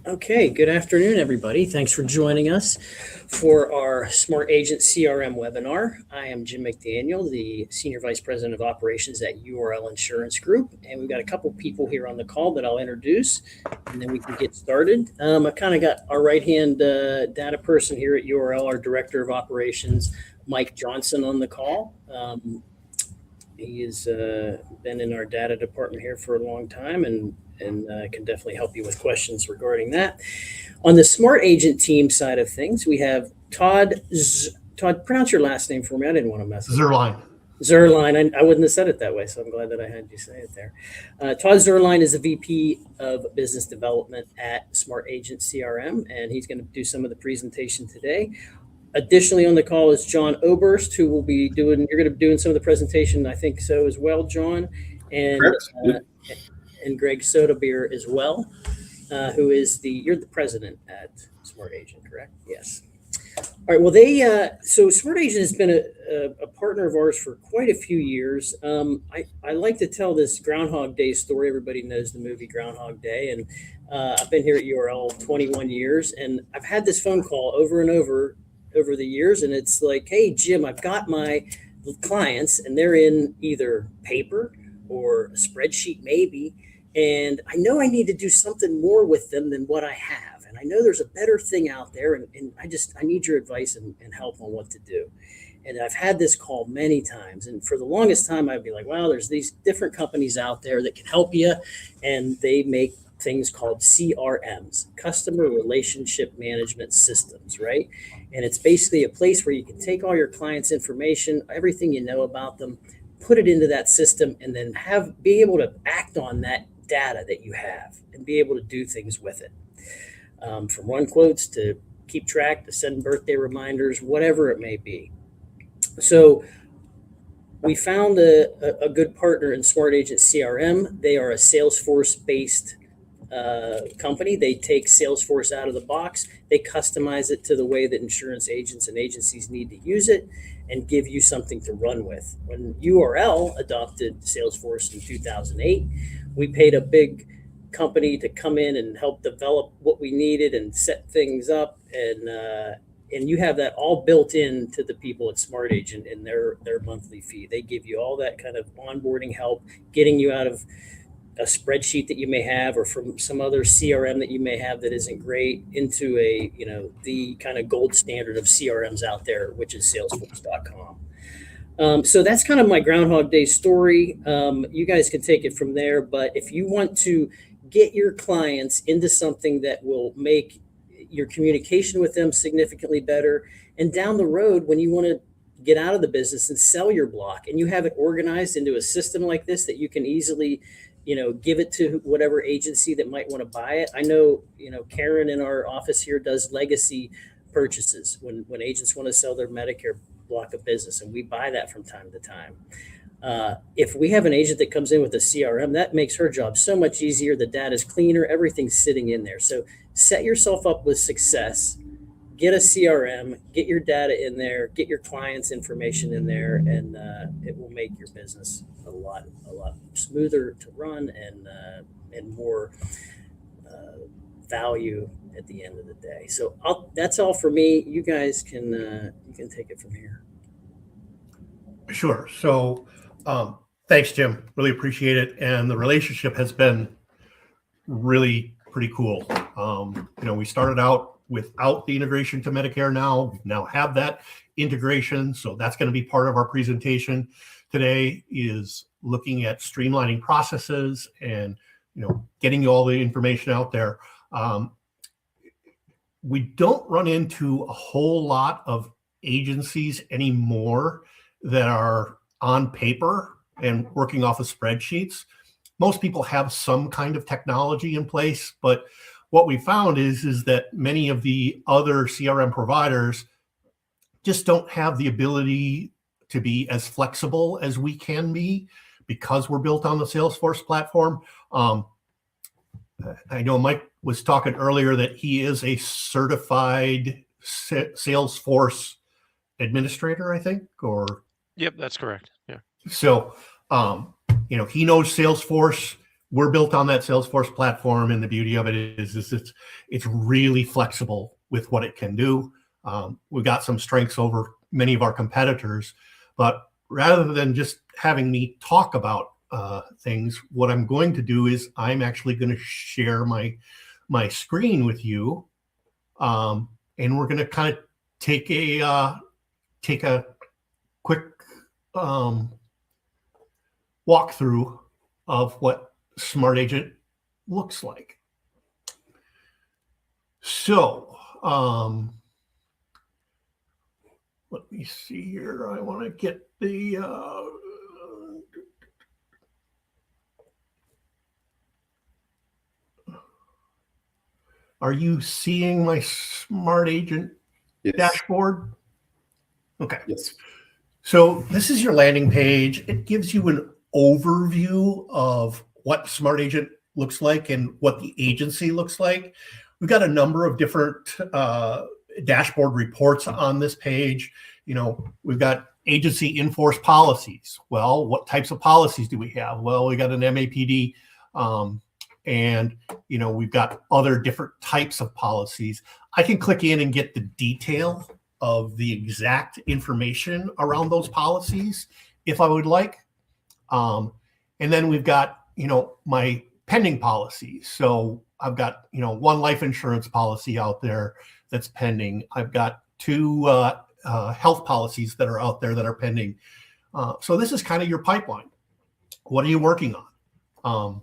Okay, good afternoon, everybody. Thanks for joining us for our SmartAgent CRM webinar. I am Jim McDaniel, the Senior Vice President of Operations at URL Insurance Group, and we've got a couple people here on the call that I'll introduce, and then we can get started. I kind of got our right-hand data person here at URL, our Director of Operations, Mike Johnson, on the call. He has been in our data department here for a long time and can definitely help you with questions regarding that. On the SmartAgent team side of things, we have Todd. Todd, pronounce your last name for me. I didn't want to mess it up. Zerline. I wouldn't have said it that way, so I'm glad that I had you say it there. Todd Zerline is the VP of Business Development at SmartAgent CRM, and he's going to do some of the presentation today. Additionally, on the call is John Oberst, who will be doing, you're going to be doing some of the presentation, I think so as well, John, and Greg Soderbeer as well, who is you're the president at SmartAgent, correct? Yes. All right. Well, so SmartAgent has been a partner of ours for quite a few years. I like to tell this Groundhog Day story. Everybody knows the movie Groundhog Day, and I've been here at URL 21 years, and I've had this phone call over and over the years, and it's like, hey, Jim, I've got my clients, and they're in either paper or a spreadsheet maybe, and I know I need to do something more with them than what I have. And I know there's a better thing out there, and I need your advice and help on what to do. And I've had this call many times, and for the longest time, I'd be like, well, there's these different companies out there that can help you, and they make things called CRMs, Customer Relationship Management Systems, right? And it's basically a place where you can take all your clients' information, everything you know about them, put it into that system, and then be able to act on that data that you have and be able to do things with it. From run quotes to keep track, to send birthday reminders, whatever it may be. So we found a good partner in SmartAgent CRM. They are a Salesforce-based company. They take Salesforce out of the box. They customize it to the way that insurance agents and agencies need to use it and give you something to run with. When URL adopted Salesforce in 2008, we paid a big company to come in and help develop what we needed and set things up, and you have that all built into the people at SmartAgent in their monthly fee. They give you all that kind of onboarding help, getting you out of a spreadsheet that you may have or from some other CRM that you may have that isn't great into the kind of gold standard of CRMs out there, which is salesforce.com. So that's kind of my Groundhog Day story. You guys can take it from there, but if you want to get your clients into something that will make your communication with them significantly better, and down the road when you want to get out of the business and sell your block and you have it organized into a system like this that you can easily give it to whatever agency that might want to buy it. I know, Karen in our office here does legacy purchases when agents want to sell their Medicare block of business, and we buy that from time to time. If we have an agent that comes in with a CRM, that makes her job so much easier. The data's cleaner, everything's sitting in there. So set yourself up with success. Get a CRM, get your data in there, get your clients' information in there, and it will make your business a lot smoother to run and more value at the end of the day. So that's all for me. You guys can take it from here. Sure. So thanks, Jim. Really appreciate it. And the relationship has been really pretty cool. We started out without the integration to Medicare. We now have that integration. So that's going to be part of our presentation today, is looking at streamlining processes and, getting you all the information out there. We don't run into a whole lot of agencies anymore that are on paper and working off of spreadsheets. Most people have some kind of technology in place, but what we found is that many of the other CRM providers just don't have the ability to be as flexible as we can be because we're built on the Salesforce platform. I know Mike was talking earlier that he is a certified Salesforce administrator, I think, or... Yep, that's correct. Yeah. So, he knows Salesforce. we're built on that Salesforce platform, and the beauty of it is it's really flexible with what it can do. We've got some strengths over many of our competitors, but rather than just having me talk about things, what I'm going to do is I'm actually going to share my screen with you, and we're going to kind of take a quick walkthrough of what SmartAgent looks like. So let me see here. I want to get the are you seeing my SmartAgent dashboard? Okay. Yes. So this is your landing page. It gives you an overview of what SmartAgent looks like and what the agency looks like. We've got a number of different dashboard reports on this page. We've got agency in-force policies. Well, what types of policies do we have? Well, we got an MAPD, and we've got other different types of policies. I can click in and get the detail of the exact information around those policies if I would like. And then we've got, my pending policies. So I've got, one life insurance policy out there that's pending. I've got two health policies that are out there that are pending. So this is kind of your pipeline. What are you working on?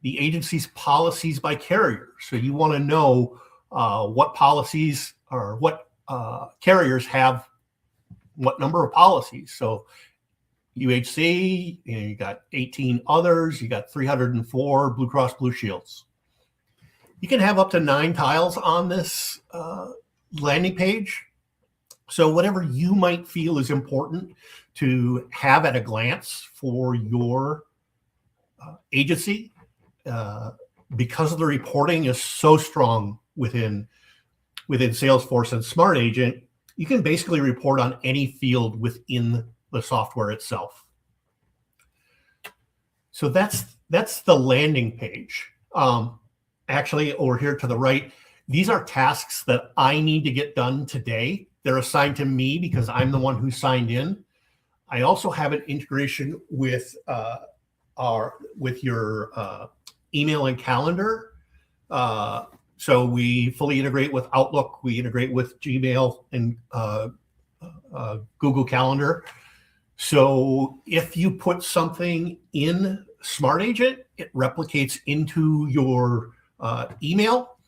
The agency's policies by carrier. So you want to know what policies or what carriers have what number of policies. So UHC, you got 18 others, you got 304 Blue Cross Blue Shields. You can have up to 9 tiles on this landing page. So whatever you might feel is important to have at a glance for your agency, because the reporting is so strong within Salesforce and SmartAgent, you can basically report on any field within the software itself. So that's the landing page. Actually, over here to the right, these are tasks that I need to get done today. They're assigned to me because I'm the one who signed in. I also have an integration with your email and calendar. So we fully integrate with Outlook. We integrate with Gmail and Google Calendar. So if you put something in SmartAgent, it replicates into your email.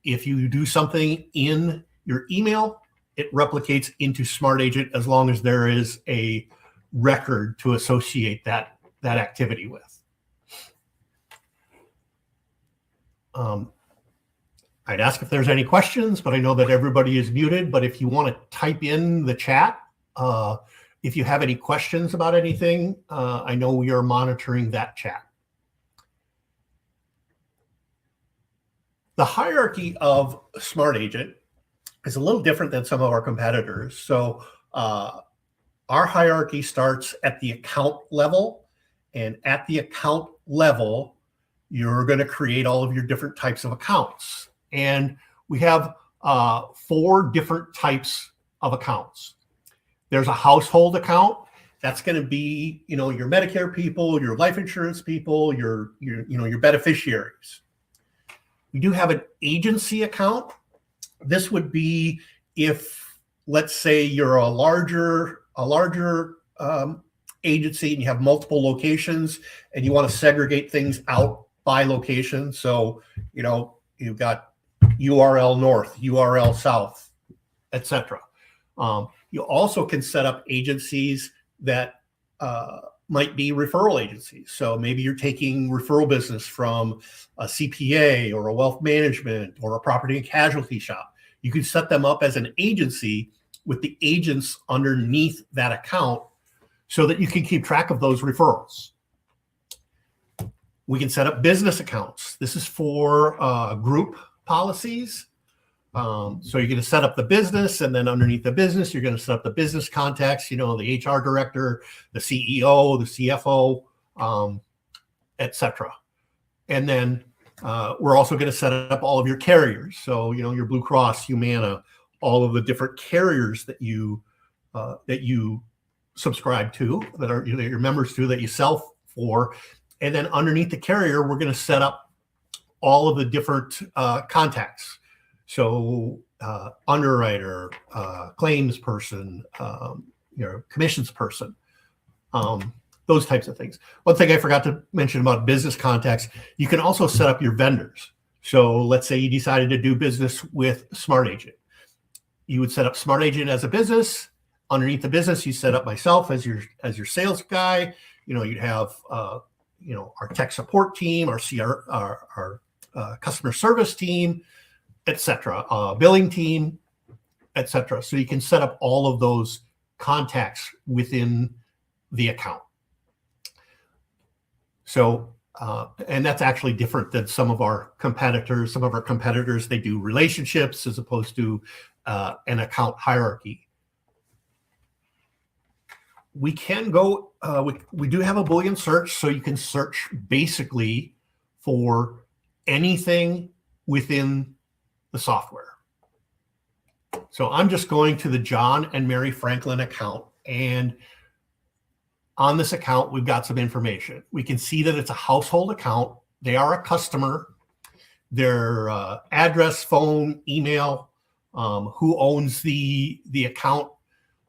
If you do something in your email, it replicates into SmartAgent as long as there is a record to associate that activity with. I'd ask if there's any questions, but I know that everybody is muted. But if you want to type in the chat, if you have any questions about anything, I know we are monitoring that chat. The hierarchy of SmartAgent is a little different than some of our competitors. So our hierarchy starts at the account level, and at the account level, you're going to create all of your different types of accounts. And we have 4 different types of accounts. There's a household account. That's going to be, your Medicare people, your life insurance people, your beneficiaries. We do have an agency account. This would be if, let's say, you're a larger agency and you have multiple locations and you want to segregate things out by location. So, you've got URL North, URL South, etc. You also can set up agencies that might be referral agencies. So maybe you're taking referral business from a CPA or a wealth management or a property and casualty shop. You can set them up as an agency with the agents underneath that account so that you can keep track of those referrals. We can set up business accounts. This is for group policies. So you're going to set up the business, and then underneath the business, you're going to set up the business contacts, the HR director, the CEO, the CFO, etc. And then we're also going to set up all of your carriers. So, your Blue Cross, Humana, all of the different carriers that you subscribe to, that are that you're members to, that you sell for. And then underneath the carrier, we're going to set up all of the different contacts. So underwriter, claims person, commissions person, those types of things. One thing I forgot to mention about business contacts, you can also set up your vendors. So let's say you decided to do business with SmartAgent. You would set up SmartAgent as a business. Underneath the business, you set up myself as your sales guy. You'd have our tech support team, our customer service team, etc., billing team, etc. So you can set up all of those contacts within the account. So, and that's actually different than some of our competitors. Some of our competitors, they do relationships as opposed to an account hierarchy. We can go, we do have a Boolean search, so you can search basically for anything within the software. So I'm just going to the John and Mary Franklin account, and on this account, we've got some information. We can see that it's a household account. They are a customer. Their address, phone, email, who owns the account.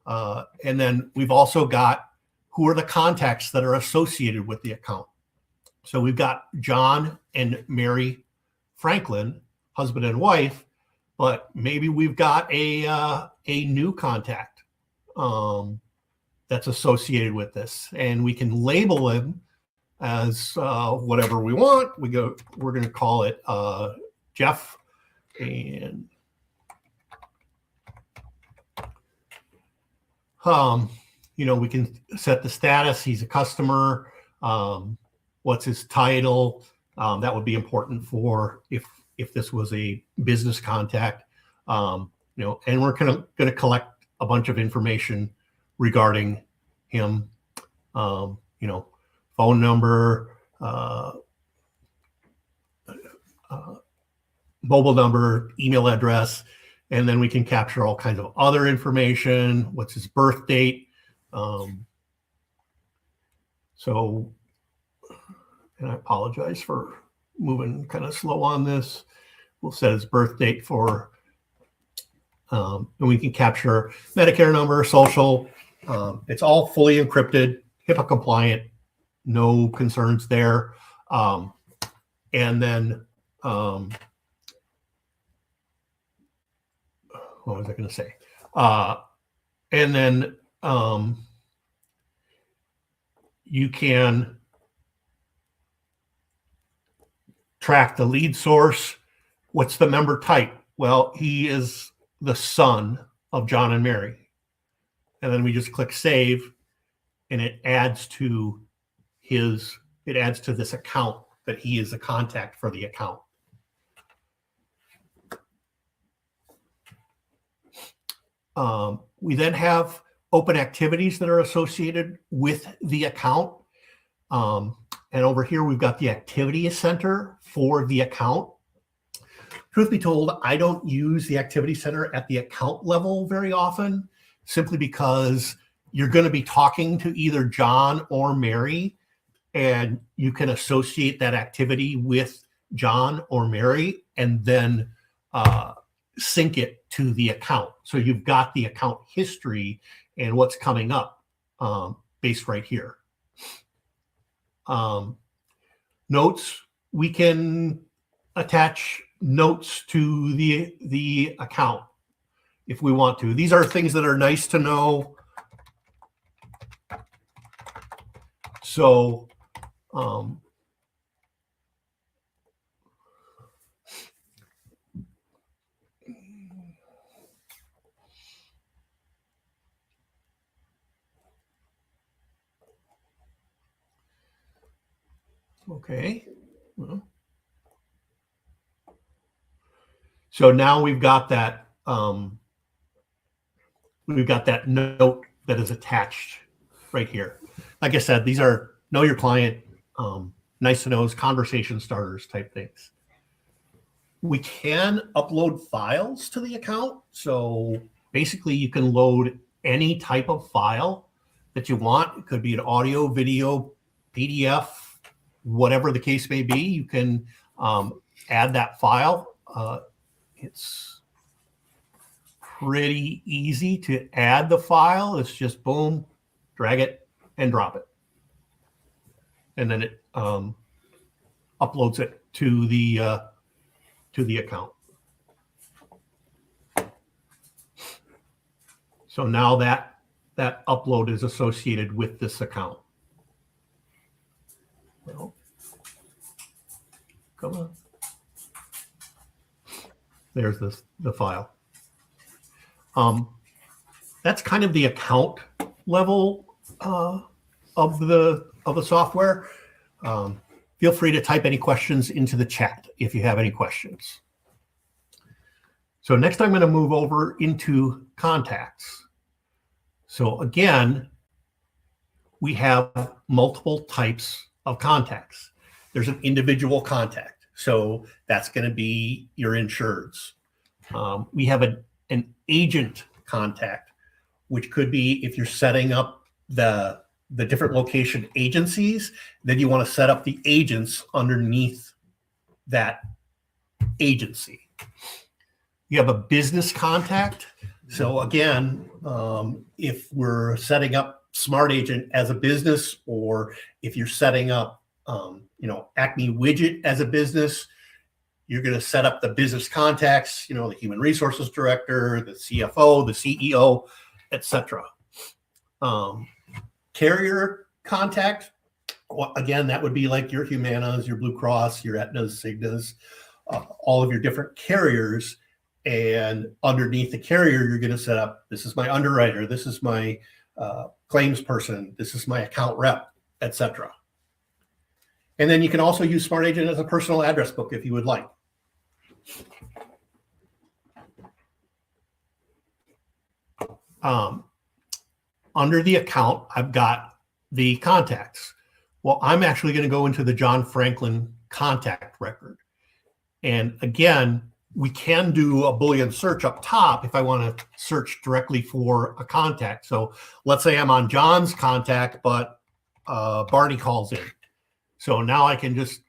And then we've also got who are the contacts that are associated with the account. So we've got John and Mary Franklin, husband and wife, but maybe we've got a new contact that's associated with this, and we can label him as whatever we want. We're going to call it Jeff, and we can set the status. He's a customer. What's his title? That would be important for if this was a business contact. And we're going to collect a bunch of information regarding him. Phone number, mobile number, email address, and then we can capture all kinds of other information. What's his birth date? And I apologize for moving kind of slow on this. We'll set his birth date for, and we can capture Medicare number, social. It's all fully encrypted, HIPAA compliant, no concerns there. And then, what was I going to say? And then you can track the lead source. What's the member type? Well, he is the son of John and Mary. And then we just click save, and it adds to this account that he is a contact for the account. We then have open activities that are associated with the account. And over here, we've got the activity center for the account. Truth be told, I don't use the activity center at the account level very often, simply because you're going to be talking to either John or Mary, and you can associate that activity with John or Mary and then sync it to the account. So you've got the account history and what's coming up based right here. Notes, we can attach notes to the account if we want to. These are things that are nice to know. So okay. Well, so now we've got that note that is attached right here. Like I said, these are know your client nice to knows, conversation starters type things. We can upload files to the account. So basically you can load any type of file that you want. It could be an audio, video, PDF, whatever the case may be. You can add that file. It's pretty easy to add the file. It's just boom, drag it and drop it. And then it uploads it to the account. So now that upload is associated with this account. Well, come on. There's the file. That's kind of the account level of the software. Feel free to type any questions into the chat if you have any questions. So next I'm going to move over into contacts. So again, we have multiple types of contacts. There's an individual contact. So that's going to be your insureds. We have an agent contact, which could be if you're setting up the different location agencies, then you want to set up the agents underneath that agency. You have a business contact. So again, if we're setting up SmartAgent as a business, or if you're setting up, Acme Widget as a business, you're going to set up the business contacts, the human resources director, the CFO, the CEO, etc. Carrier contact, again, that would be like your Humanas, your Blue Cross, your Aetnas, Cignas, all of your different carriers. And underneath the carrier, you're going to set up, this is my underwriter, this is my claims person, this is my account rep, etc. And then you can also use SmartAgent as a personal address book if you would like. Under the account, I've got the contacts. Well, I'm actually going to go into the John Franklin contact record. And again, we can do a Boolean search up top if I want to search directly for a contact. So let's say I'm on John's contact, but Barney calls in. So now I can just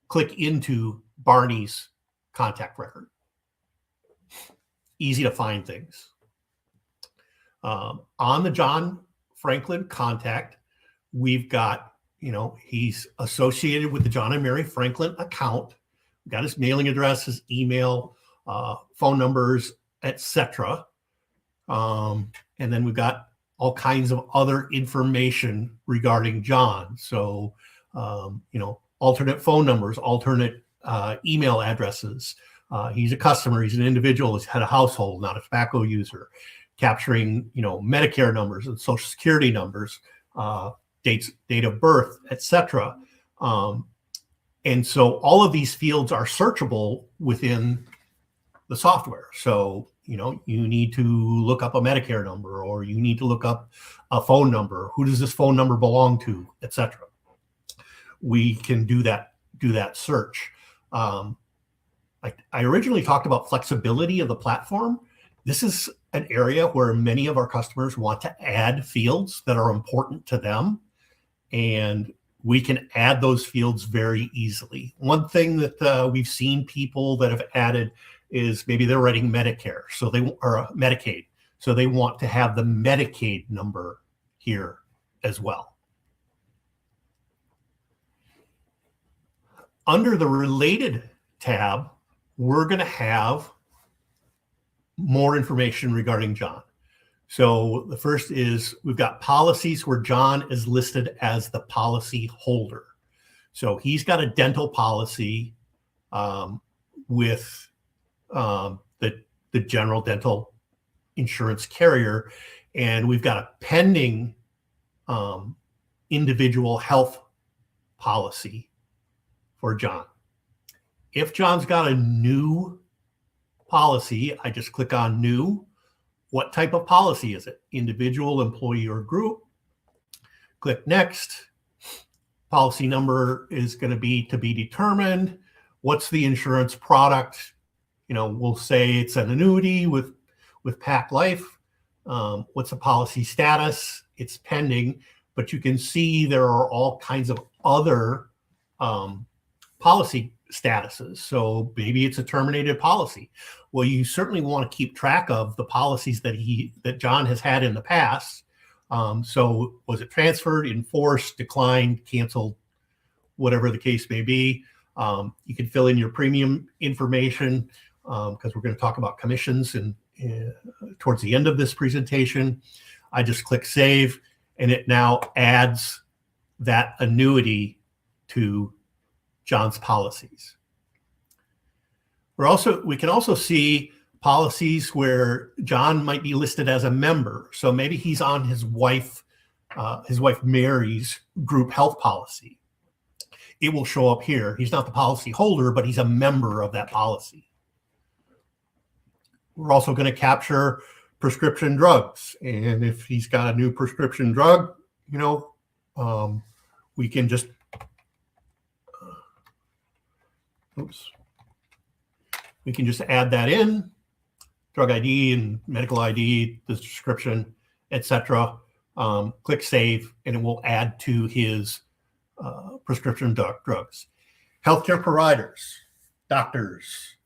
click into Barney's contact record. Easy to find things. On the John Franklin contact, we've got, he's associated with the John and Mary Franklin account. We've got his mailing address, his email, phone numbers, etc. And then we've got all kinds of other information regarding John. So, alternate phone numbers, alternate email addresses. He's a customer, he's an individual, he's had a household, not a tobacco user. Capturing, Medicare numbers and Social Security numbers, date of birth, etc. And so all of these fields are searchable within the software. So, you need to look up a Medicare number, or you need to look up a phone number. Who does this phone number belong to, etc. We can do that search. I originally talked about flexibility of the platform. This is an area where many of our customers want to add fields that are important to them, and we can add those fields very easily. One thing that we've seen people that have added is maybe they're writing Medicare, or Medicaid, so they want to have the Medicaid number here as well. Under the Related tab, we're going to have more information regarding John. So the first is we've got policies where John is listed as the policy holder. So he's got a dental policy with the general dental insurance carrier, and we've got a pending individual health policy for John. If John's got a new policy, I just click on new. What type of policy is it? Individual, employee, or group? Click next. Policy number is going to be determined. What's the insurance product? We'll say it's an annuity with Pac Life. What's the policy status? It's pending, but you can see there are all kinds of other policy statuses. So maybe it's a terminated policy. Well, you certainly want to keep track of the policies that John has had in the past. So was it transferred, enforced, declined, canceled, whatever the case may be. You can fill in your premium information because we're going to talk about commissions and towards the end of this presentation. I just click save, and it now adds that annuity to John's policies. We can also see policies where John might be listed as a member. So maybe he's on his wife Mary's group health policy. It will show up here. He's not the policy holder, but he's a member of that policy. We're also going to capture prescription drugs. And if he's got a new prescription drug, we can just, we can just add that in, drug ID and medical ID, the description, etc. Click save, and it will add to his prescription drugs. Healthcare providers, doctors,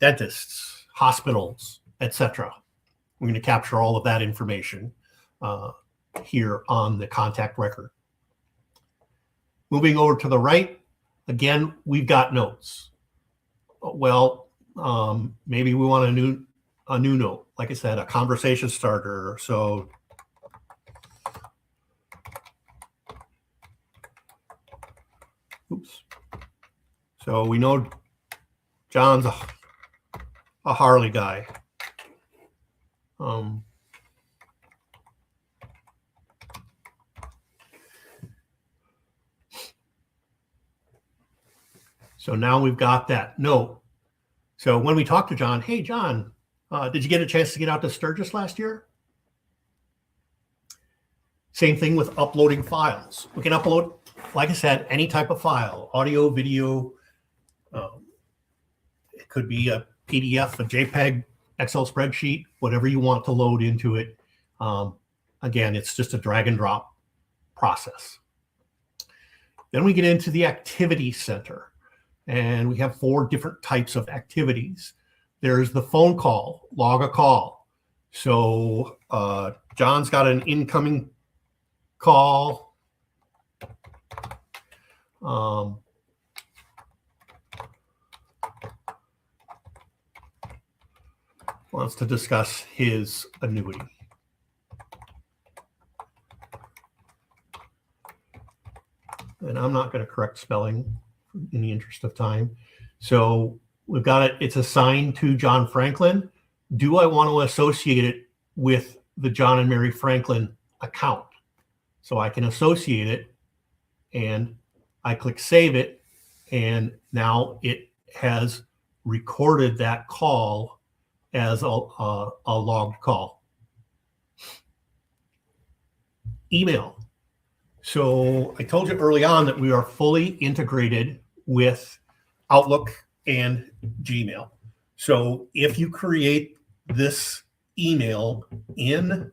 dentists, hospitals, etc. We're going to capture all of that information here on the contact record. Moving over to the right, again, we've got notes. Well, maybe we want a new note, like I said, a conversation starter. So so we know John's a Harley guy. So now we've got that note. So when we talk to John, hey, John, did you get a chance to get out to Sturgis last year? Same thing with uploading files. We can upload, like I said, any type of file, audio, video. It could be a PDF, a JPEG, Excel spreadsheet, whatever you want to load into it. Again, it's just a drag and drop process. Then we get into the activity center, and we have 4 different types of activities. There's the phone call, log a call. So John's got an incoming call. Wants to discuss his annuity. And I'm not going to correct spelling in the interest of time. So we've got it. It's assigned to John Franklin. Do I want to associate it with the John and Mary Franklin account? So I can associate it, and I click save it, and now it has recorded that call as a logged call. Email. So I told you early on that we are fully integrated with Outlook and Gmail. So if you create this email in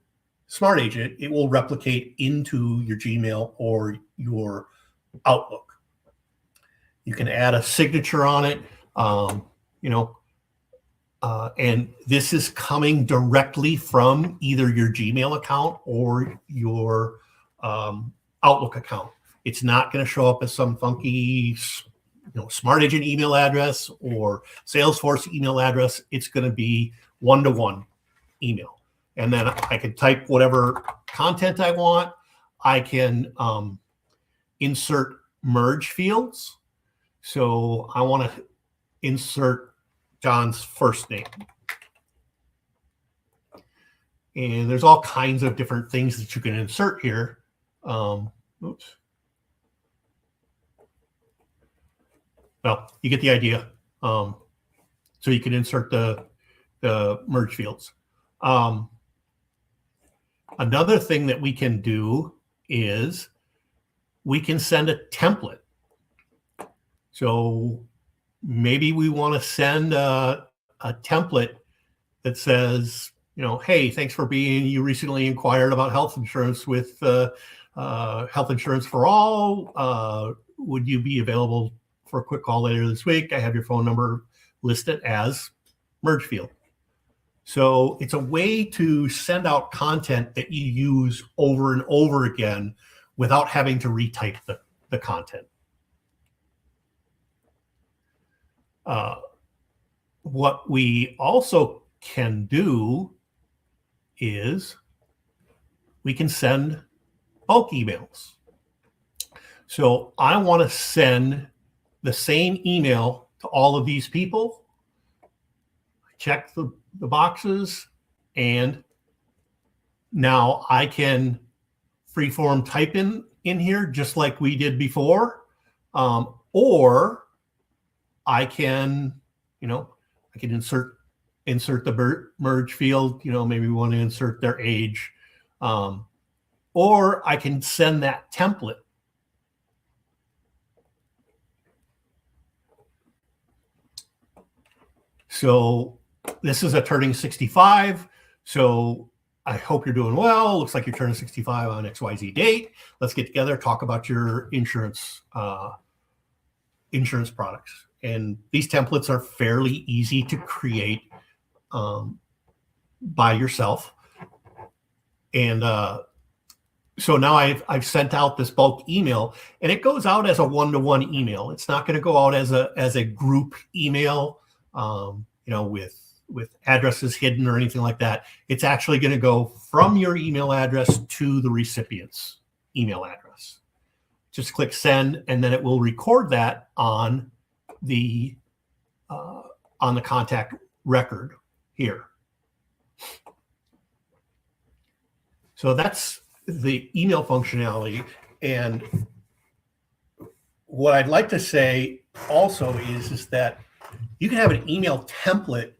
SmartAgent, it will replicate into your Gmail or your Outlook. You can add a signature on it, and this is coming directly from either your Gmail account or your Outlook account. It's not going to show up as some funky, SmartAgent email address or Salesforce email address. It's going to be one-to-one email. And then I can type whatever content I want. I can insert merge fields. So I want to insert John's first name. And there's all kinds of different things that you can insert here. Oops. Well, you get the idea. So you can insert the merge fields. Another thing that we can do is we can send a template. So maybe we want to send a template that says, hey, thanks for you recently inquired about health insurance with Health Insurance for All. Would you be available for a quick call later this week? I have your phone number listed as merge field. So it's a way to send out content that you use over and over again without having to retype the content. What we also can do is we can send bulk emails. So I want to send the same email to all of these people. Check the boxes, and now I can freeform type in here just like we did before, or I can, I can insert the merge field. Maybe we want to insert their age, or I can send that template. So this is a turning 65. So I hope you're doing well. Looks like you're turning 65 on XYZ date. Let's get together, talk about your insurance products. And these templates are fairly easy to create by yourself. And so now I've sent out this bulk email, and it goes out as a one-to-one email. It's not going to go out as a group email, with addresses hidden or anything like that. It's actually going to go from your email address to the recipient's email address. Just click send, and then it will record that on the contact record here. So that's the email functionality. And what I'd like to say also is that you can have an email template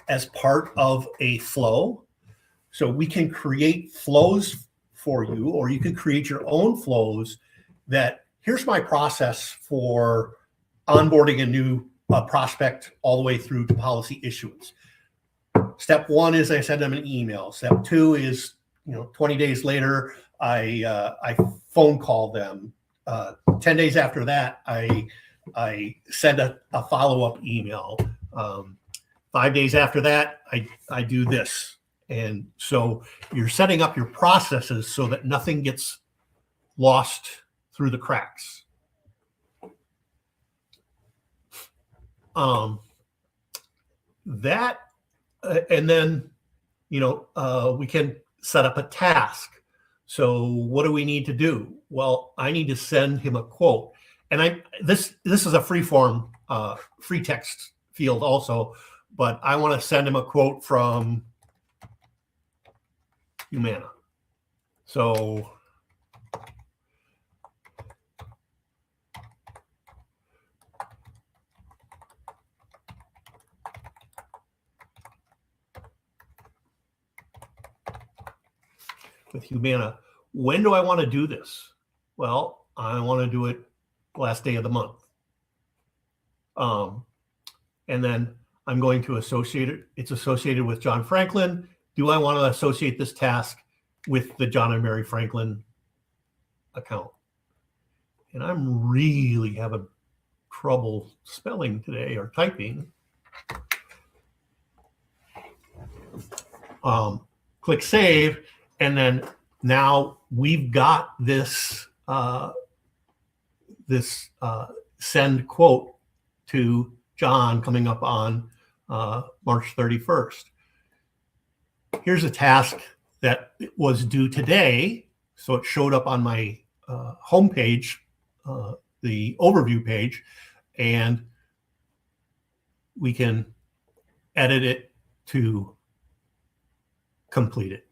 as part of a flow. So we can create flows for you, or you can create your own flows that here's my process for onboarding a new prospect all the way through to policy issuance. Step one is I send them an email. Step two is, 20 days later, I phone call them. 10 days after that, I send a follow-up email. 5 days after that, I do this. And so you're setting up your processes so that nothing gets lost through the cracks. And then, we can set up a task. So what do we need to do? Well, I need to send him a quote. And this is a free form, free text field also, but I want to send him a quote from Humana. So with Humana, when do I want to do this? Well, I want to do it last day of the month. And then I'm going to associate it. It's associated with John Franklin. Do I want to associate this task with the John and Mary Franklin account? And I'm really having trouble spelling today or typing. Click save, and then now we've got this send quote to John coming up on March 31st. Here's a task that was due today. So it showed up on my homepage, the overview page, and we can edit it to complete it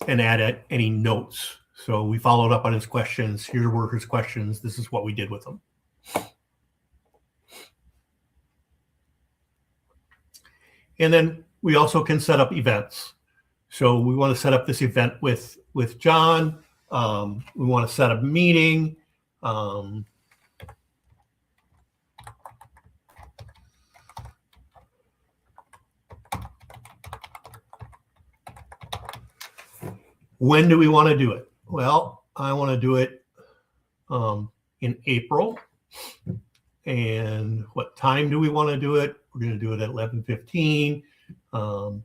and add any notes. So we followed up on his questions. Here were his questions. This is what we did with them. And then we also can set up events. So we want to set up this event with John. We want to set a meeting. When do we want to do it? Well, I want to do it in April. And what time do we want to do it? We're going to do it at 11:15. And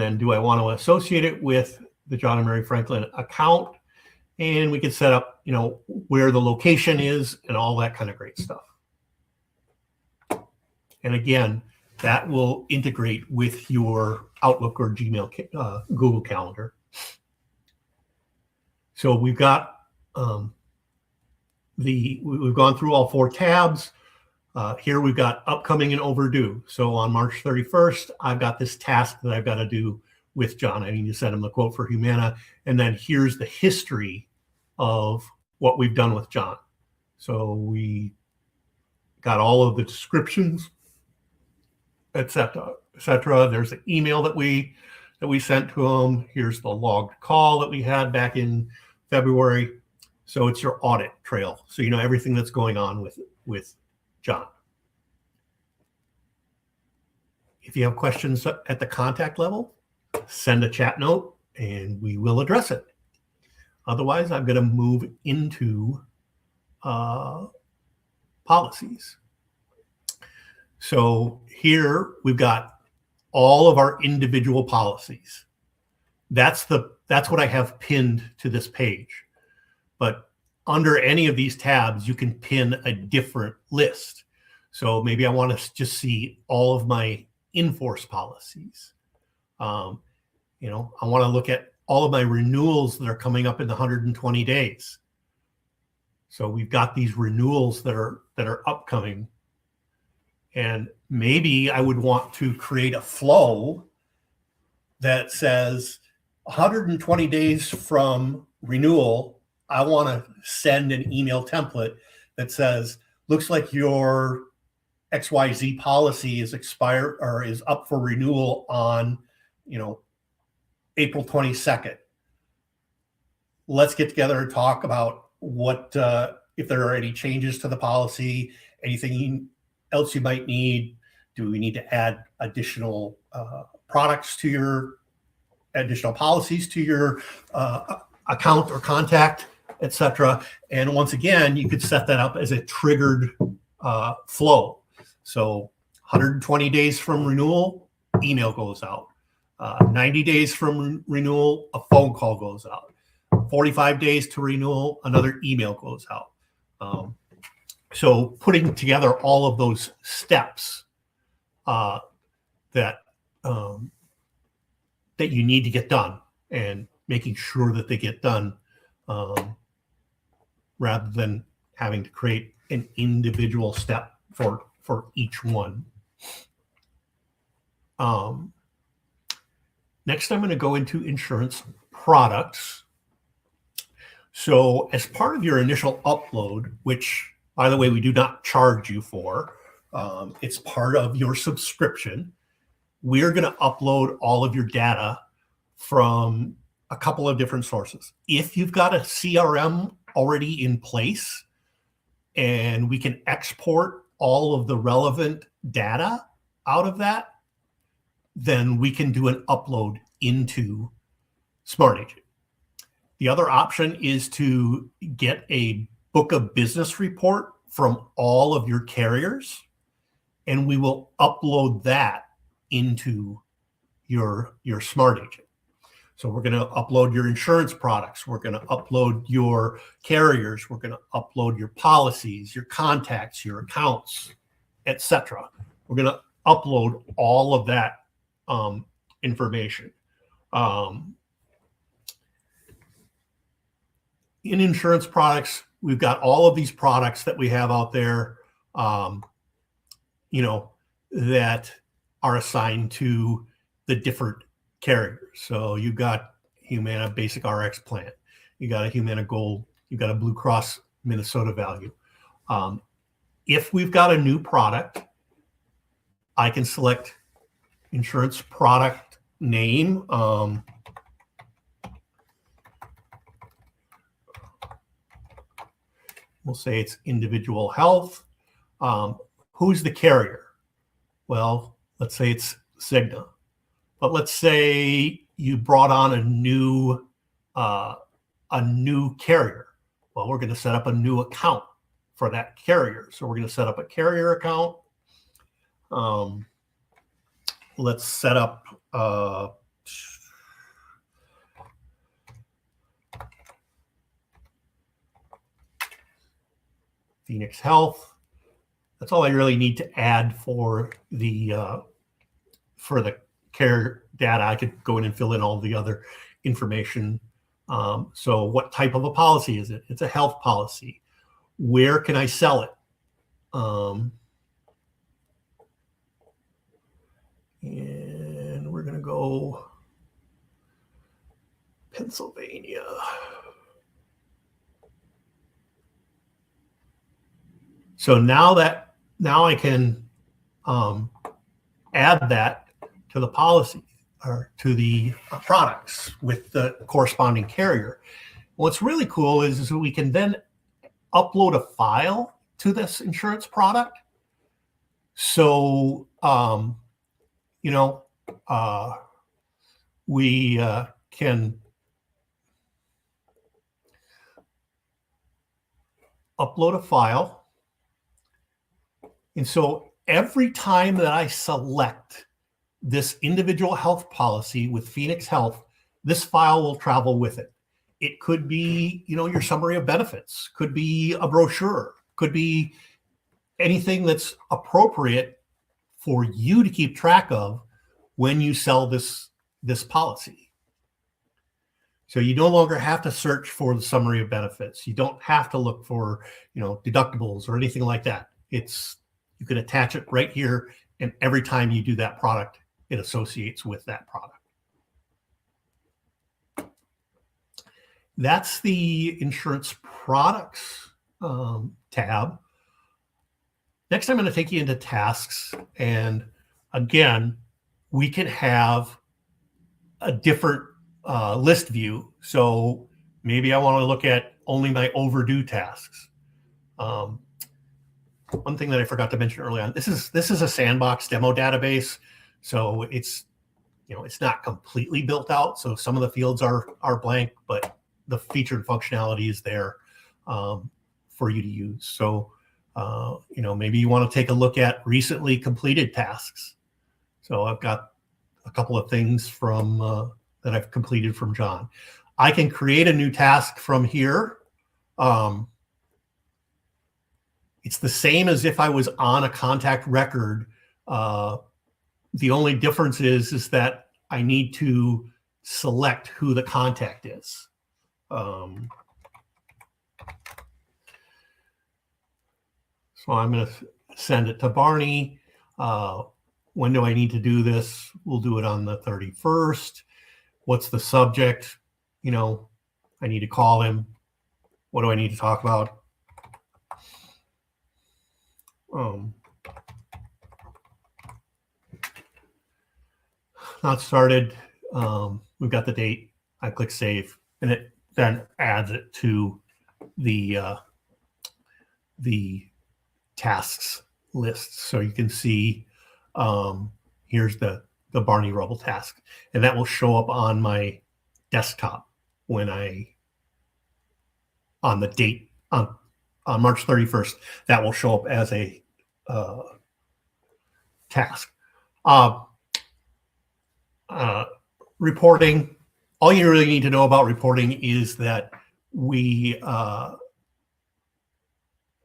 then do I want to associate it with the John and Mary Franklin account? And we can set up, where the location is and all that kind of great stuff. And again, that will integrate with your Outlook or Gmail, Google Calendar. So we've got we've gone through all 4 tabs. Here we've got upcoming and overdue. So on March 31st, I've got this task that I've got to do with John. I need to send him the quote for Humana. And then here's the history of what we've done with John. So we got all of the descriptions, et cetera, et cetera. There's the email that we sent to him. Here's the logged call that we had back in February. So it's your audit trail. So you know everything that's going on with John. If you have questions at the contact level, send a chat note and we will address it. Otherwise, I'm going to move into policies. So here we've got all of our individual policies. That's what I have pinned to this page. But under any of these tabs, you can pin a different list. So maybe I want to just see all of my in-force policies. I want to look at all of my renewals that are coming up in the 120 days. So we've got these renewals that are upcoming. And maybe I would want to create a flow that says 120 days from renewal, I want to send an email template that says, looks like your XYZ policy is expired or is up for renewal on, April 22nd. Let's get together and talk about what, if there are any changes to the policy, anything else you might need. Do we need to add additional products to your additional policies to your account or contact, etc. And once again, you could set that up as a triggered flow. So 120 days from renewal, email goes out. 90 days from renewal, a phone call goes out. 45 days to renewal, another email goes out. So putting together all of those steps that you need to get done and making sure that they get done rather than having to create an individual step for each one. Next, I'm going to go into insurance products. So as part of your initial upload, which, by the way, we do not charge you for, it's part of your subscription, we're going to upload all of your data from a couple of different sources. If you've got a CRM already in place and we can export all of the relevant data out of that, then we can do an upload into SmartAgent. The other option is to get a book of business report from all of your carriers, and we will upload that into your SmartAgent. So we're going to upload your insurance products. We're going to upload your carriers. We're going to upload your policies, your contacts, your accounts, etc. We're going to upload all of that information. In insurance products, we've got all of these products that we have out there, that are assigned to the different carriers. So you've got Humana Basic RX plan, you got a Humana Gold, you've got a Blue Cross Minnesota Value. If we've got a new product, I can select insurance product name. We'll say it's individual health. Who's the carrier? Well, let's say it's Cigna. But let's say you brought on a new carrier. Well, we're going to set up a new account for that carrier. So we're going to set up a carrier account. Let's set up Phoenix Health. That's all I really need to add for the care data. I could go in and fill in all the other information. So what type of a policy is it? It's a health policy. Where can I sell it? And we're going to go Pennsylvania. So now I can add that to the policy or to the products with the corresponding carrier. What's really cool is we can then upload a file to this insurance product. So, we can upload a file. And so every time that I select this individual health policy with Phoenix Health, this file will travel with it. It could be, your summary of benefits, could be a brochure, could be anything that's appropriate for you to keep track of when you sell this policy. So you no longer have to search for the summary of benefits. You don't have to look for, deductibles or anything like that. You can attach it right here, and every time you do that product, it associates with that product. That's the insurance products tab. Next, I'm going to take you into tasks. And again, we can have a different list view. So maybe I want to look at only my overdue tasks. One thing that I forgot to mention early on, this is a sandbox demo database. So it's not completely built out. So some of the fields are blank, but the feature and functionality is there for you to use. So, maybe you want to take a look at recently completed tasks. So I've got a couple of things from that I've completed from John. I can create a new task from here. It's the same as if I was on a contact record. The only difference is that I need to select who the contact is. So I'm going to send it to Barney. When do I need to do this? We'll do it on the 31st. What's the subject? I need to call him. What do I need to talk about? Not started. We've got the date. I click save, and it then adds it to the tasks list. So you can see here's the Barney Rubble task, and that will show up on my desktop when on the date on March 31st. That will show up as a task. Reporting. All you really need to know about reporting is that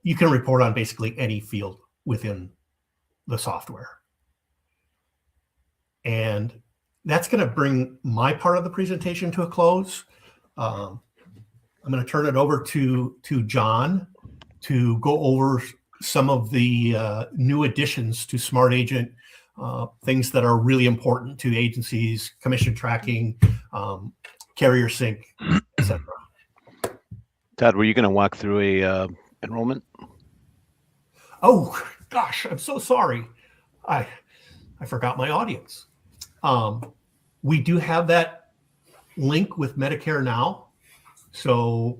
you can report on basically any field within the software. And that's going to bring my part of the presentation to a close. I'm going to turn it over to John to go over some of the new additions to SmartAgent, things that are really important to agencies, commission tracking, carrier sync, etc. Todd, were you going to walk through a enrollment? Oh gosh, I'm so sorry. I forgot my audience. We do have that link with Medicare Now. So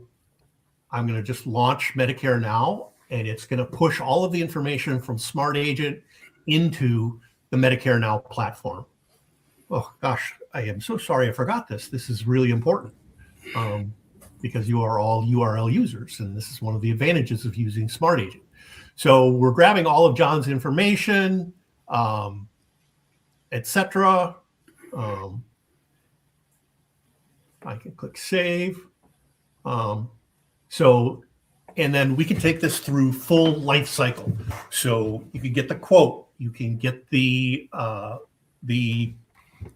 I'm going to just launch Medicare Now, and it's going to push all of the information from SmartAgent into the Medicare Now platform. Oh gosh, I am so sorry I forgot this. This is really important because you are all URL users, and this is one of the advantages of using SmartAgent. So we're grabbing all of John's information, etc. I can click save. And then we can take this through full life cycle. So you can get the quote, you can get the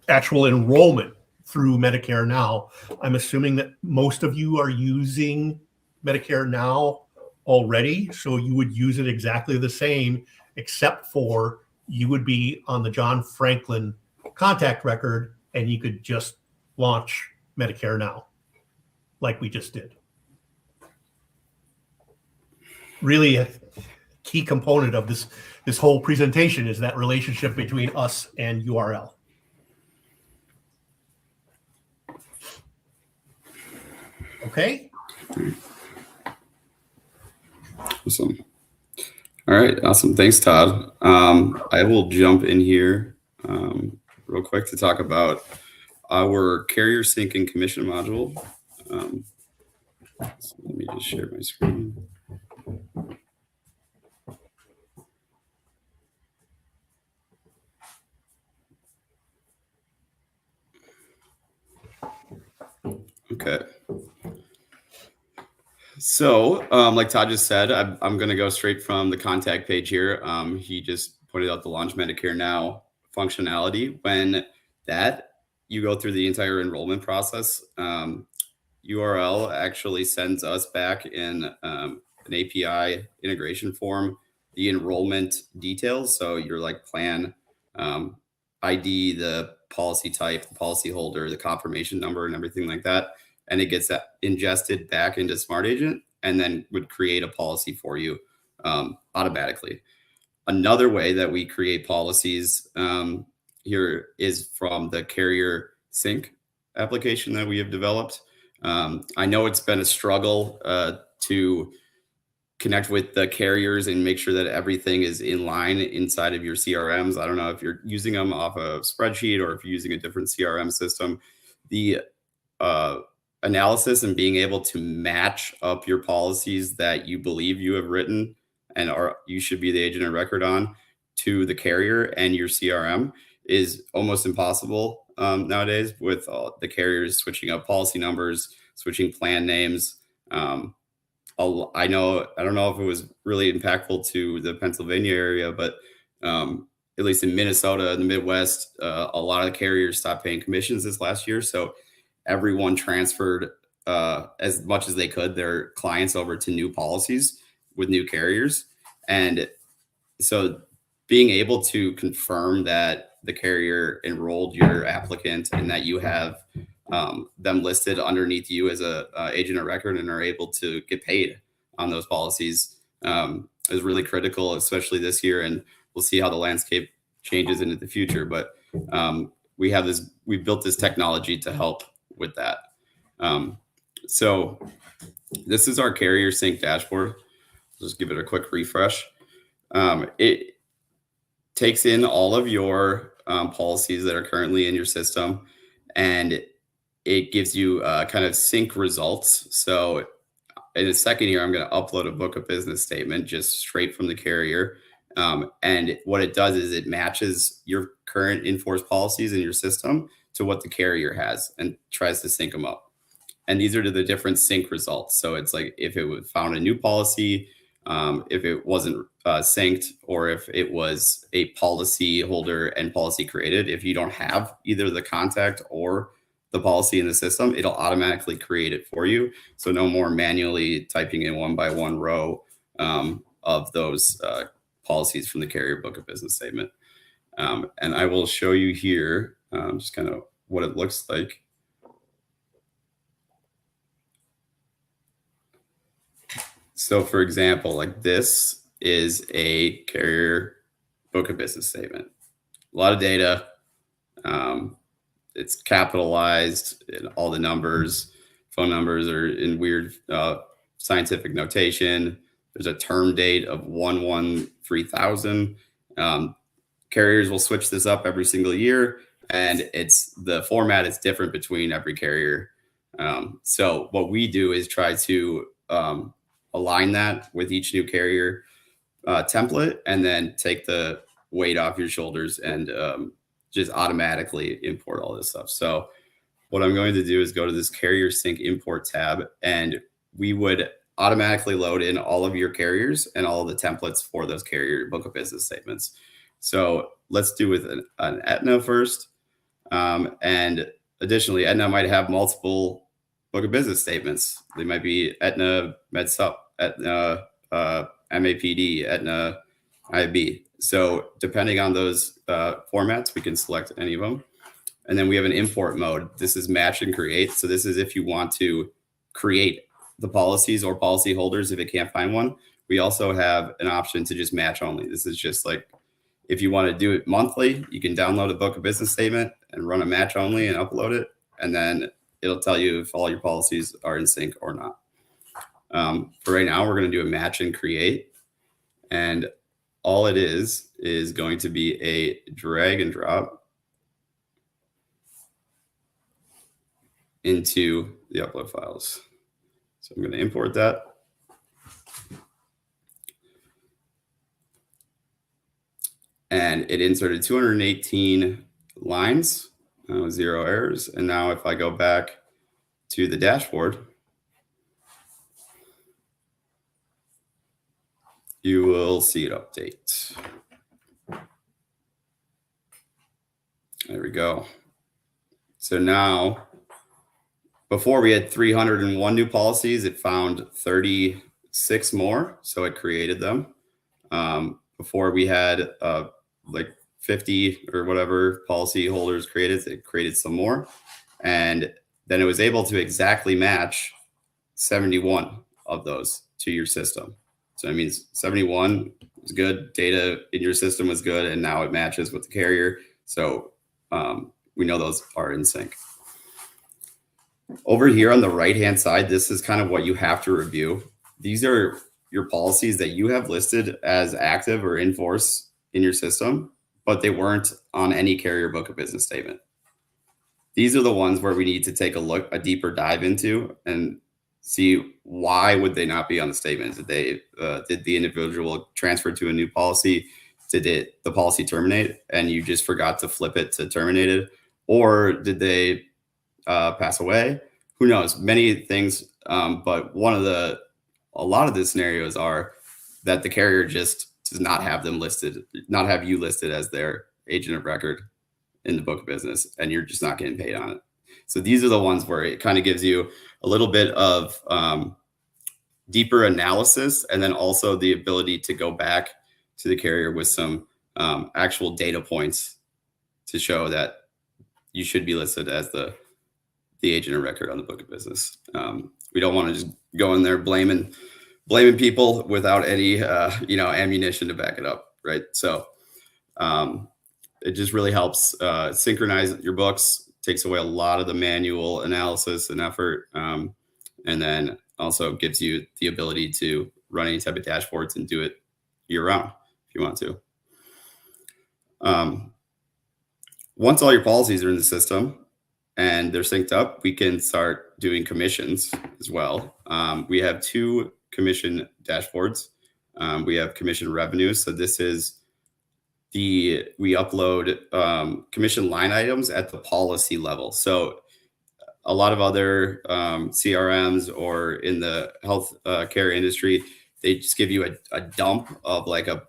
actual enrollment through Medicare Now. I'm assuming that most of you are using Medicare Now already, so you would use it exactly the same, except for you would be on the John Franklin contact record, and you could just launch Medicare Now, like we just did. Really a key component of this whole presentation is that relationship between us and URL. Okay. Awesome. All right. Awesome. Thanks, Todd. I will jump in here real quick to talk about our carrier sync and commission module. So let me just share my screen. Okay. So, like Todd just said, I'm going to go straight from the contact page here. He just pointed out the Launch Medicare Now functionality. When you go through the entire enrollment process, URL actually sends us back in an API integration form the enrollment details. So your like plan ID, the policy type, the policy holder, the confirmation number, and everything like that. And it gets that ingested back into SmartAgent and then would create a policy for you automatically. Another way that we create policies here is from the carrier sync application that we have developed. I know it's been a struggle to connect with the carriers and make sure that everything is in line inside of your CRMs. I don't know if you're using them off a spreadsheet or if you're using a different CRM system. The analysis and being able to match up your policies that you believe you have written and you should be the agent of record on to the carrier and your CRM is almost impossible nowadays with the carriers switching up policy numbers, switching plan names. I don't know if it was really impactful to the Pennsylvania area, but at least in Minnesota and the Midwest, a lot of the carriers stopped paying commissions this last year. So everyone transferred as much as they could their clients over to new policies with new carriers. And so being able to confirm that the carrier enrolled your applicant and that you have them listed underneath you as a agent of record and are able to get paid on those policies is really critical, especially this year. And we'll see how the landscape changes into the future. But we built this technology to help with that. So this is our carrier sync dashboard. Just give it a quick refresh. It takes in all of your policies that are currently in your system, and it gives you kind of sync results. So in a second here, I'm going to upload a book of business statement just straight from the carrier. And what it does is it matches your current in-force policies in your system to what the carrier has and tries to sync them up. And these are the different sync results. So it's like if it found a new policy, if it wasn't synced, or if it was a policy holder and policy created. If you don't have either the contact or the policy in the system, it'll automatically create it for you. So no more manually typing in one by one row of those policies from the carrier book of business statement. And I will show you here just kind of what it looks like. So for example, like this is a carrier book of business statement. A lot of data. It's capitalized, and all the numbers, phone numbers are in weird scientific notation. There's a term date of 1/1/3000. Carriers will switch this up every single year, and the format is different between every carrier. So what we do is try to align that with each new carrier template, and then take the weight off your shoulders and just automatically import all this stuff. So what I'm going to do is go to this carrier sync import tab, and we would automatically load in all of your carriers and all of the templates for those carrier book of business statements. So let's do with an Aetna first. And additionally, Aetna might have multiple book of business statements. They might be Aetna MedSup, Aetna MAPD, Aetna IB. So depending on those formats, we can select any of them. And then we have an import mode. This is match and create. So this is if you want to create the policies or policy holders if it can't find one. We also have an option to just match only. This is just like, if you want to do it monthly, you can download a book of business statement and run a match only and upload it. And then it'll tell you if all your policies are in sync or not. For right now, we're going to do a match and create. And all it is going to be a drag and drop into the upload files. So I'm going to import that. And it inserted 218 lines, 0 errors. And now if I go back to the dashboard, you will see it update. There we go. So now, before we had 301 new policies, it found 36 more. So it created them. Before we had like 50 or whatever policy holders created, it created some more. And then it was able to exactly match 71 of those to your system. So that means 71 was good, data in your system was good, and now it matches with the carrier. So we know those are in sync. Over here on the right-hand side, this is kind of what you have to review. These are your policies that you have listed as active or in force in your system, but they weren't on any carrier book of business statement. These are the ones where we need to take a deeper dive into and see why would they not be on the statement. Did the individual transfer to a new policy? Did the policy terminate and you just forgot to flip it to terminated? Or did they pass away? Who knows? Many things, but a lot of the scenarios are that the carrier just does not have them listed, not have you listed as their agent of record in the book of business, and you're just not getting paid on it. So these are the ones where it kind of gives you a little bit of deeper analysis, and then also the ability to go back to the carrier with some actual data points to show that you should be listed as the agent of record on the book of business. We don't want to just go in there blaming people without any ammunition to back it up, right? So it just really helps synchronize your books, takes away a lot of the manual analysis and effort, and then also gives you the ability to run any type of dashboards and do it year round if you want to. Once all your policies are in the system and they're synced up, we can start doing commissions as well. We have 2 commission dashboards. We have commission revenue. So this is we upload commission line items at the policy level. So a lot of other CRMs or in the health care industry, they just give you a dump of like a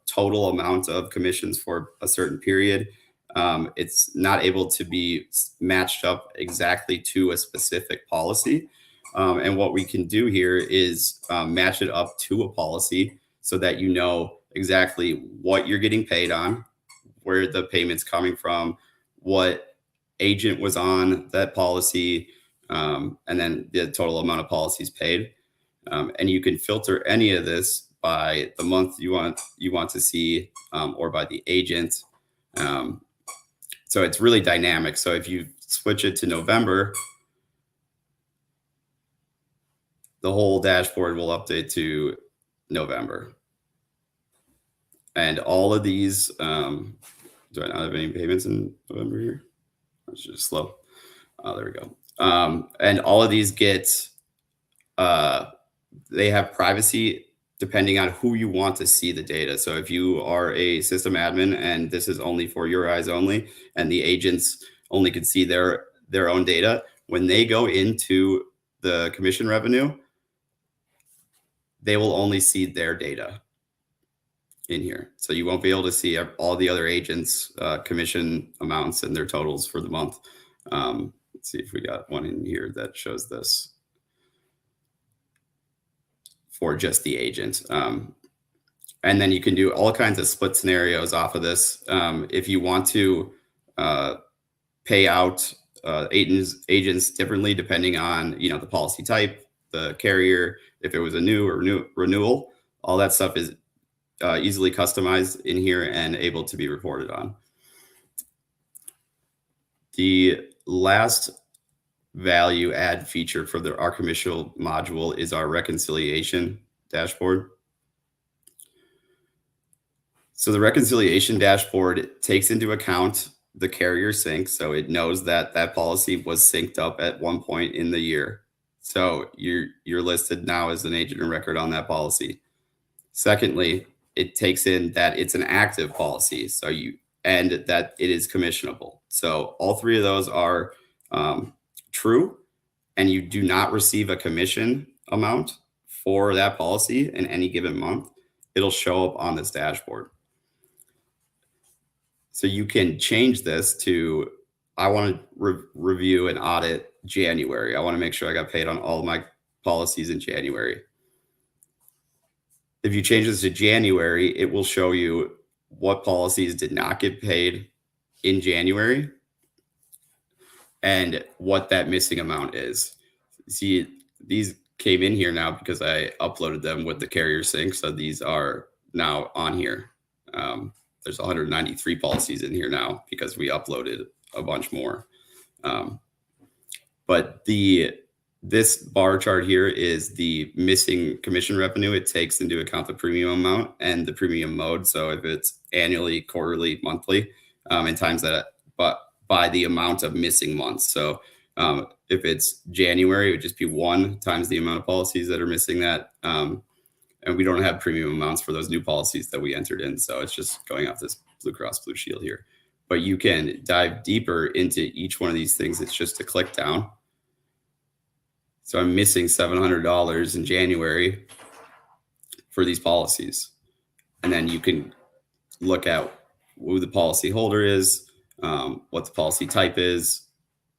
total amount of commissions for a certain period. It's not able to be matched up exactly to a specific policy. And what we can do here is match it up to a policy so that you know exactly what you're getting paid on, where the payment's coming from, what agent was on that policy, and then the total amount of policies paid. And you can filter any of this by the month you want to see, or by the agent. So it's really dynamic. So if you switch it to November, the whole dashboard will update to November. And all of these, do I not have any payments in November here? It's just slow. Oh, there we go. And all of these get, they have privacy depending on who you want to see the data. So if you are a system admin and this is only for your eyes only, and the agents only can see their own data, when they go into the commission revenue, they will only see their data in here. So you won't be able to see all the other agents' commission amounts and their totals for the month. Let's see if we got one in here that shows this for just the agent. And then you can do all kinds of split scenarios off of this. If you want to pay out agents differently depending on the policy type, the carrier, if it was a new or renewal, all that stuff is easily customized in here and able to be reported on. The last value add feature for our commercial module is our reconciliation dashboard. So the reconciliation dashboard takes into account the carrier sync. So it knows that that policy was synced up at one point in the year. So you're listed now as an agent of record on that policy. Secondly, it takes in that it's an active policy. So and that it is commissionable. So all three of those are true, and you do not receive a commission amount for that policy in any given month. It'll show up on this dashboard. So you can change this to, I want to review and audit January. I want to make sure I got paid on all of my policies in January. If you change this to January, it will show you what policies did not get paid in January and what that missing amount is. See, these came in here now because I uploaded them with the carrier sync. So these are now on here. There's 193 policies in here now because we uploaded a bunch more. But this bar chart here is the missing commission revenue. It takes into account the premium amount and the premium mode. So if it's annually, quarterly, monthly, and times that by the amount of missing months. So if it's January, it would just be 1 times the amount of policies that are missing that. And we don't have premium amounts for those new policies that we entered in. So it's just going off this Blue Cross Blue Shield here. But you can dive deeper into each one of these things. It's just a click down. So I'm missing $700 in January for these policies. And then you can look at who the policy holder is, what the policy type is,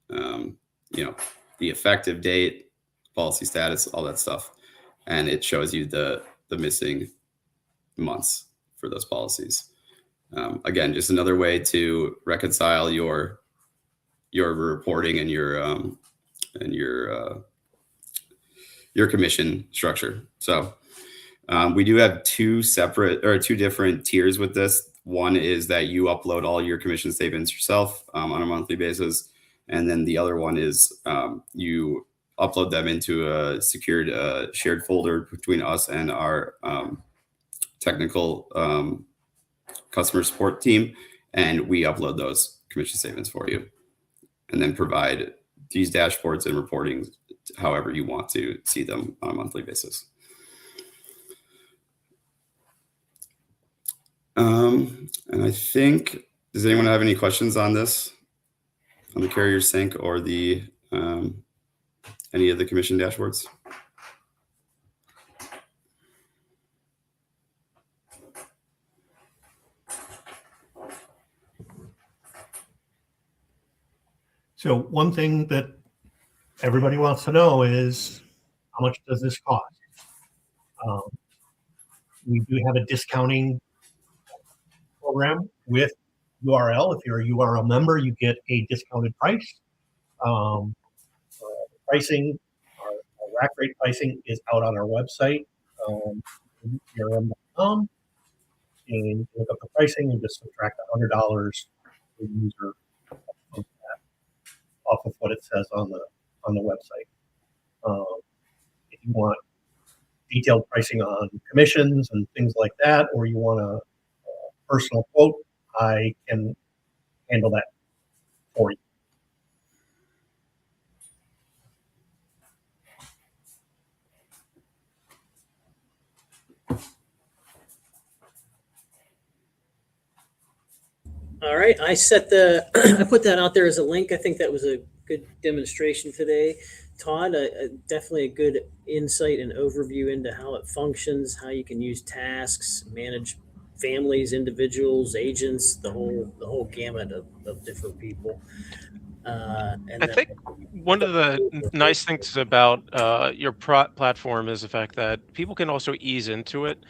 the effective date, policy status, all that stuff. And it shows you the missing months for those policies. Again, just another way to reconcile your reporting and your commission structure. So we do have two different tiers with this. One is that you upload all your commission statements yourself on a monthly basis. And then the other one is you upload them into a secured shared folder between us and our technical customer support team. And we upload those commission statements for you and then provide these dashboards and reporting however you want to see them on a monthly basis. And I think, does anyone have any questions on this, on the carrier sync or the any of the commission dashboards? So one thing that everybody wants to know is, how much does this cost? We do have a discounting program with URL. If you're a URL member, you get a discounted price. Pricing, our rack rate pricing is out on our website, crm.com, and look up the pricing and just subtract $100 per user off of what it says on the website. If you want detailed pricing on commissions and things like that, or you want a personal quote, I can handle that for you. All right, I I put that out there as a link. I think that was a good demonstration today. Todd, definitely a good insight and overview into how it functions, how you can use tasks, manage families, individuals, agents, the whole gamut of different people. I think one of the nice things about your platform is the fact that people can also ease into it.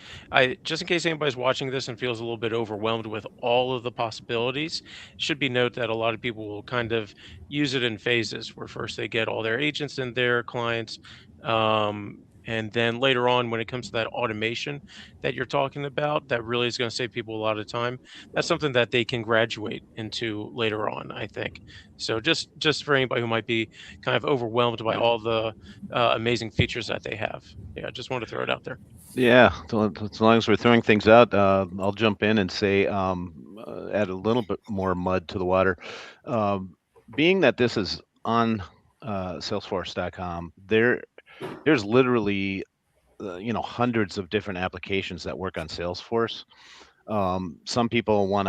Just in case anybody's watching this and feels a little bit overwhelmed with all of the possibilities, it should be noted that a lot of people will kind of use it in phases, where first they get all their agents and their clients, and then later on, when it comes to that automation that you're talking about, that really is going to save people a lot of time. That's something that they can graduate into later on, I think. So just for anybody who might be kind of overwhelmed by all the amazing features that they have. Yeah, just wanted to throw it out there. Yeah, so as long as we're throwing things out, I'll jump in and say, add a little bit more mud to the water. Being that this is on Salesforce.com, there's literally hundreds of different applications that work on Salesforce. Some people want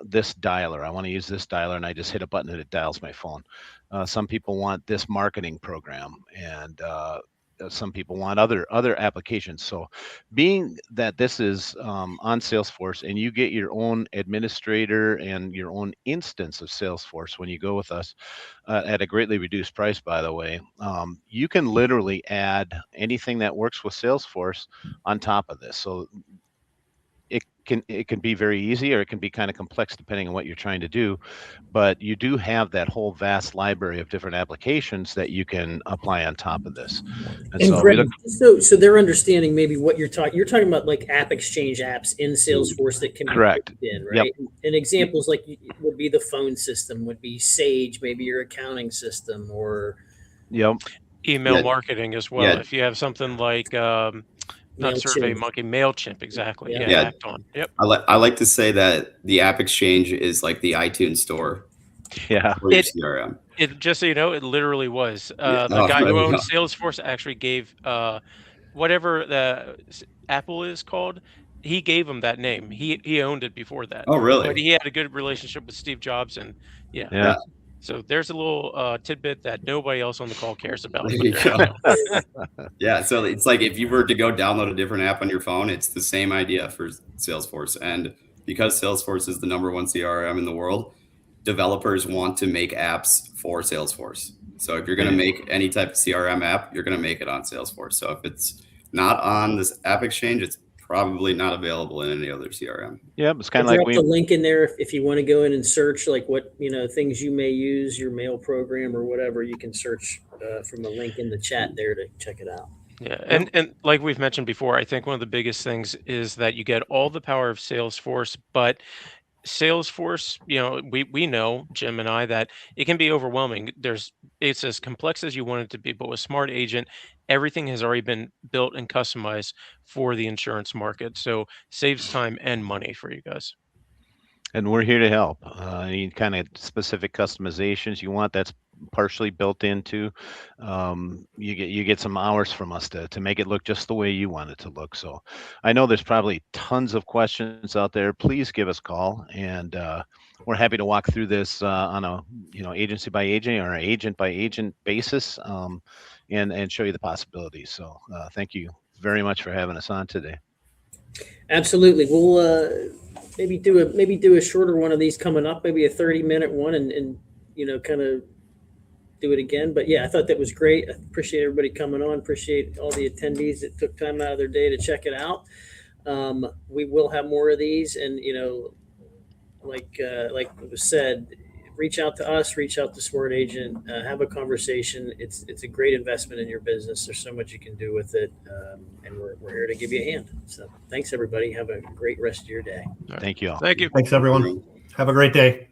this dialer. I want to use this dialer, and I just hit a button and it dials my phone. Some people want this marketing program, and some people want other applications. So being that this is on Salesforce, and you get your own administrator and your own instance of Salesforce when you go with us at a greatly reduced price, by the way, you can literally add anything that works with Salesforce on top of this. So it can be very easy, or it can be kind of complex depending on what you're trying to do, but you do have that whole vast library of different applications that you can apply on top of this. And so Greg, so they're understanding maybe what you're talking about, like App Exchange apps in Salesforce that can be correct in, right? Yep. And examples like would be the phone system, would be Sage, maybe your accounting system, or email marketing as well. If you have something like not SurveyMonkey, MailChimp, exactly. Yeah. Acton. Yep. I like to say that the App Exchange is like the iTunes store. Yeah. For your CRM. It just so you know, it literally was. The guy who owns Salesforce actually gave whatever the Apple is called. He gave him that name. He owned it before that. Oh, really? But he had a good relationship with Steve Jobs, and yeah. So there's a little tidbit that nobody else on the call cares about. There you go. Yeah, so it's like if you were to go download a different app on your phone, it's the same idea for Salesforce. And because Salesforce is the #1 CRM in the world, developers want to make apps for Salesforce. So if you're going to make any type of CRM app, you're going to make it on Salesforce. So if it's not on this App Exchange, it's probably not available in any other CRM. Yeah, it's kind of like the link in there if you want to go in and search like what things you may use, your mail program or whatever. You can search from the link in the chat there to check it out. Yeah, and like we've mentioned before, I think one of the biggest things is that you get all the power of Salesforce, but Salesforce, we know, Jim and I, that it can be overwhelming. It's as complex as you want it to be, but with SmartAgent, everything has already been built and customized for the insurance market. So saves time and money for you guys. And we're here to help. Any kind of specific customizations you want, that's partially built into. You get some hours from us to make it look just the way you want it to look. So I know there's probably tons of questions out there. Please give us a call, and we're happy to walk through this on a agency by agent or agent by agent basis, and show you the possibilities. So thank you very much for having us on today. Absolutely. We'll maybe do a shorter one of these coming up, maybe a 30-minute one, and kind of do it again. But yeah, I thought that was great. I appreciate everybody coming on. Appreciate all the attendees that took time out of their day to check it out. We will have more of these, and like it was said, reach out to us, reach out to SmartAgent, have a conversation. It's a great investment in your business. There's so much you can do with it, and we're here to give you a hand. So thanks, everybody. Have a great rest of your day. Thank you all. Thank you. Thanks, everyone. Have a great day.